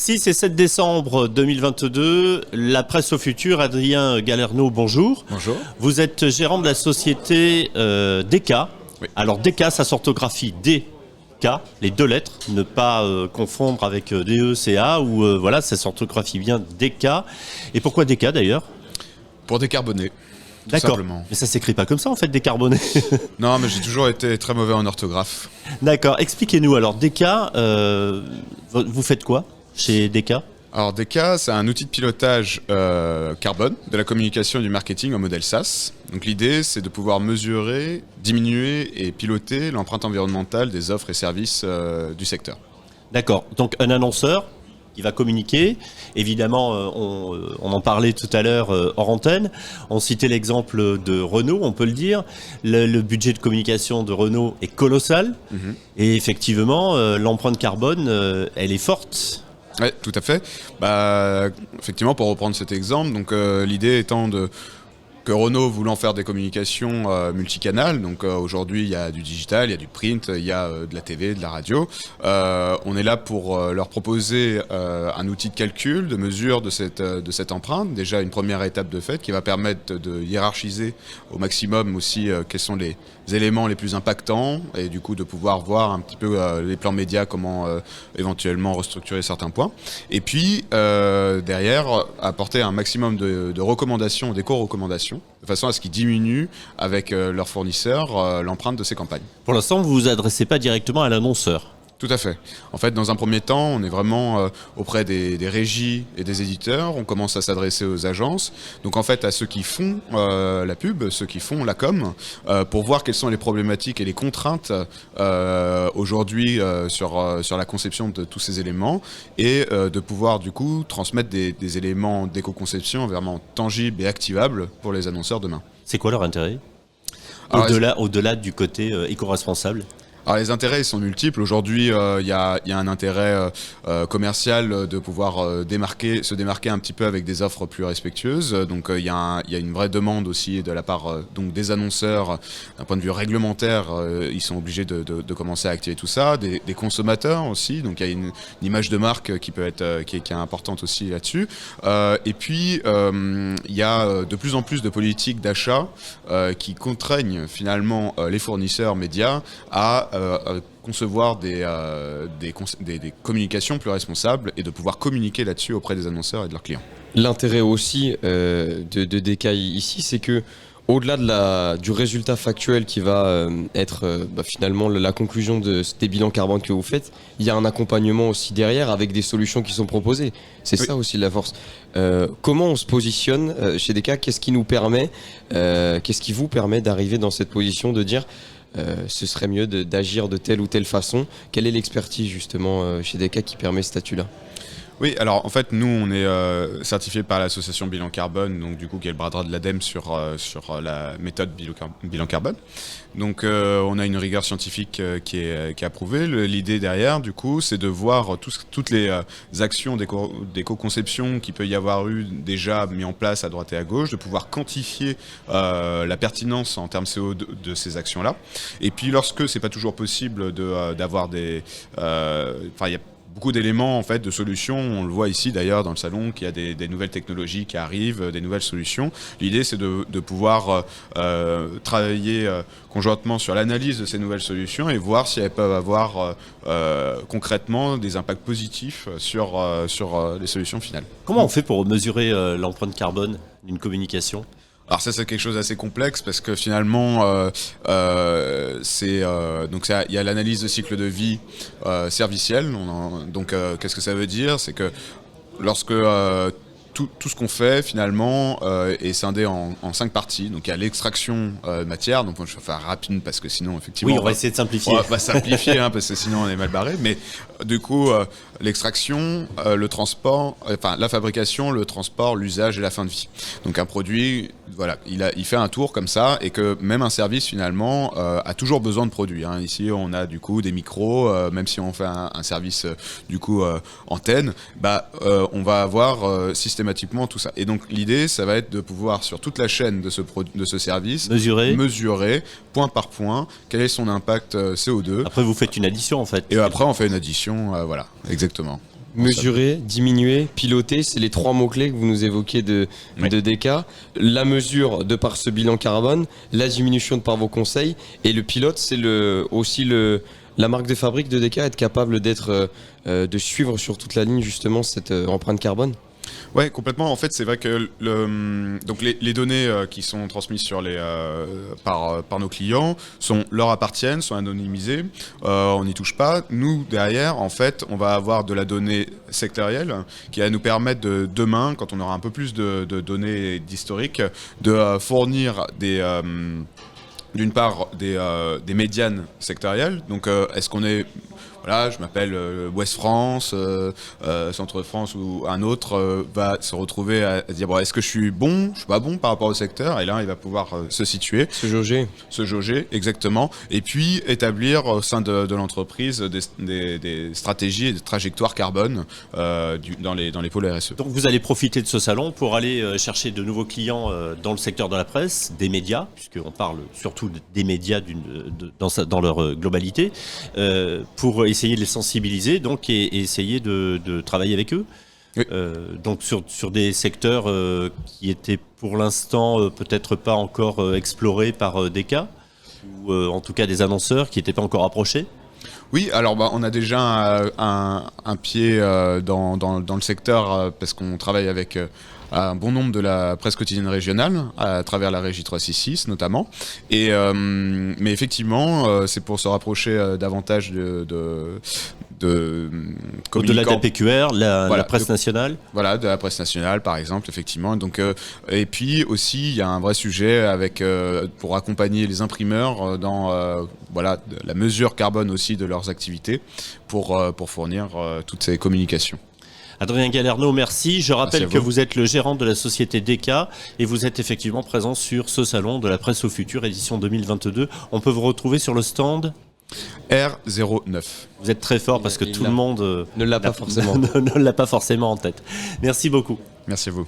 6 et 7 décembre 2022, la presse au futur, Adrien Galerno, bonjour. Bonjour. Vous êtes gérant de la société DK. Oui. Alors DK, ça s'orthographie DK, les deux lettres, ne pas confondre avec DECA ou voilà, ça s'orthographie bien DK. Et pourquoi DK d'ailleurs ? Pour décarboner. D'accord, Simplement. mais ça s'écrit pas comme ça en fait, décarboné. Non, mais j'ai toujours été très mauvais en orthographe. D'accord, expliquez-nous alors, DK, vous faites quoi chez DK ? Alors DK, c'est un outil de pilotage carbone de la communication et du marketing en modèle SaaS. Donc l'idée, c'est de pouvoir mesurer, diminuer et piloter l'empreinte environnementale des offres et services du secteur. D'accord, donc un annonceur qui va communiquer, évidemment on en parlait tout à l'heure hors antenne, on citait l'exemple de Renault, on peut le dire, le budget de communication de Renault est colossal, et effectivement l'empreinte carbone elle est forte. Oui, tout à fait. Effectivement, pour reprendre cet exemple, donc l'idée étant que Renault voulant faire des communications multicanales, donc aujourd'hui il y a du digital, il y a du print, il y a de la TV, de la radio. On est là pour leur proposer un outil de calcul, de mesure de cette empreinte. Déjà une première étape de fait qui va permettre de hiérarchiser au maximum aussi quels sont les éléments les plus impactants et du coup de pouvoir voir un petit peu les plans médias, comment éventuellement restructurer certains points. Et puis derrière apporter un maximum de recommandations, d'éco-recommandations, de façon à ce qu'ils diminuent avec leurs fournisseurs l'empreinte de ces campagnes. Pour l'instant, vous ne vous adressez pas directement à l'annonceur. Tout à fait. En fait, dans un premier temps, on est vraiment auprès des régies et des éditeurs. On commence à s'adresser aux agences. Donc en fait, à ceux qui font la pub, ceux qui font la com, pour voir quelles sont les problématiques et les contraintes aujourd'hui sur la conception de tous ces éléments et de pouvoir du coup transmettre des éléments d'éco-conception vraiment tangibles et activables pour les annonceurs demain. C'est quoi leur intérêt ? Alors, Au-delà du côté éco-responsable ? Alors les intérêts ils sont multiples. Aujourd'hui, il y a un intérêt commercial de pouvoir se démarquer un petit peu avec des offres plus respectueuses. Donc il y a une vraie demande aussi de la part donc des annonceurs. D'un point de vue réglementaire, ils sont obligés de commencer à activer tout ça. Des consommateurs aussi. Donc il y a une image de marque qui peut être qui est importante aussi là-dessus. Et puis il y a de plus en plus de politiques d'achat qui contraignent finalement les fournisseurs médias à concevoir des communications plus responsables et de pouvoir communiquer là-dessus auprès des annonceurs et de leurs clients. L'intérêt aussi de DK ici, c'est que au-delà du résultat factuel qui va être finalement la conclusion des bilans carbone que vous faites, il y a un accompagnement aussi derrière avec des solutions qui sont proposées. C'est ça aussi la force. Comment on se positionne chez DK ? Qu'est-ce qui vous permet d'arriver dans cette position de dire ce serait mieux d'agir de telle ou telle façon ? Quelle est l'expertise justement chez DK qui permet ce statut-là ? Oui, alors en fait, nous, on est certifié par l'association Bilan Carbone, donc du coup, qui est le bras droit de l'ADEME sur la méthode Bilan Carbone. Donc, on a une rigueur scientifique qui est approuvée. L'idée derrière, du coup, c'est de voir toutes les actions d'éco-conception qu'il peut y avoir eu déjà mis en place à droite et à gauche, de pouvoir quantifier la pertinence en termes CO2 de ces actions-là. Et puis, lorsque c'est pas toujours possible d'avoir il y a beaucoup d'éléments en fait de solutions. On le voit ici d'ailleurs dans le salon qu'il y a des nouvelles technologies qui arrivent, des nouvelles solutions. L'idée c'est de pouvoir travailler conjointement sur l'analyse de ces nouvelles solutions et voir si elles peuvent avoir concrètement des impacts positifs sur les solutions finales. Comment on fait pour mesurer l'empreinte carbone d'une communication ? Alors ça c'est quelque chose d'assez complexe parce que finalement donc il y a l'analyse de cycle de vie serviciel. Donc qu'est-ce que ça veut dire ? C'est que lorsque tout ce qu'on fait finalement est scindé en 5 parties. Donc il y a l'extraction matière, donc je vais faire rapide parce que sinon effectivement... Oui, on va essayer de simplifier. On va simplifier parce que sinon on est mal barré. Mais du coup, l'extraction, le transport, la fabrication, le transport, l'usage et la fin de vie. Donc un produit, voilà, il fait un tour comme ça et que même un service finalement a toujours besoin de produits. Ici on a du coup des micros, même si on fait un service du coup antenne, on va avoir systématiquement tout ça. Et donc l'idée, ça va être de pouvoir sur toute la chaîne de ce service mesurer point par point quel est son impact CO2. Après vous faites une addition en fait. Et après on fait une addition, voilà, exactement. Mesurer, diminuer, piloter, c'est les 3 mots-clés que vous nous évoquez de DK. La mesure de par ce bilan carbone, la diminution de par vos conseils, et le pilote, c'est aussi la marque de fabrique de DK, être capable de suivre sur toute la ligne justement cette empreinte carbone. Ouais, complètement. En fait, c'est vrai que donc les données qui sont transmises par nos clients leur appartiennent, sont anonymisées. On n'y touche pas. Nous, derrière, en fait, on va avoir de la donnée sectorielle qui va nous permettre demain, quand on aura un peu plus de données d'historique, de fournir d'une part des médianes sectorielles. Donc, est-ce qu'on est voilà, je m'appelle Ouest France, Centre France ou un autre va se retrouver à dire bon, est-ce que je suis bon, je suis pas bon par rapport au secteur, et là il va pouvoir se situer, se jauger exactement, et puis établir au sein de l'entreprise des stratégies et des trajectoires carbone dans les pôles RSE. Donc vous allez profiter de ce salon pour aller chercher de nouveaux clients dans le secteur de la presse, des médias, puisqu'on parle surtout des médias dans leur globalité, pour essayer de les sensibiliser donc, et essayer de travailler avec eux. Oui. Donc sur des secteurs qui étaient pour l'instant peut-être pas encore explorés par DK, ou en tout cas des annonceurs qui n'étaient pas encore approchés. Oui, alors on a déjà un pied dans le secteur parce qu'on travaille avec un bon nombre de la presse quotidienne régionale à travers la Régie 366 notamment. Mais effectivement, c'est pour se rapprocher davantage de au-delà de la PQR, la presse nationale. Voilà, de la presse nationale par exemple, effectivement. Donc, et puis aussi, il y a un vrai sujet pour accompagner les imprimeurs dans la mesure carbone aussi de leurs activités pour fournir toutes ces communications. Adrien Galerno, merci. Je rappelle que vous êtes le gérant de la société DK et vous êtes effectivement présent sur ce salon de la presse au futur, édition 2022. On peut vous retrouver sur le stand R09. Vous êtes très fort parce que tout le monde ne l'a pas forcément. ne l'a pas forcément en tête. Merci beaucoup. Merci à vous.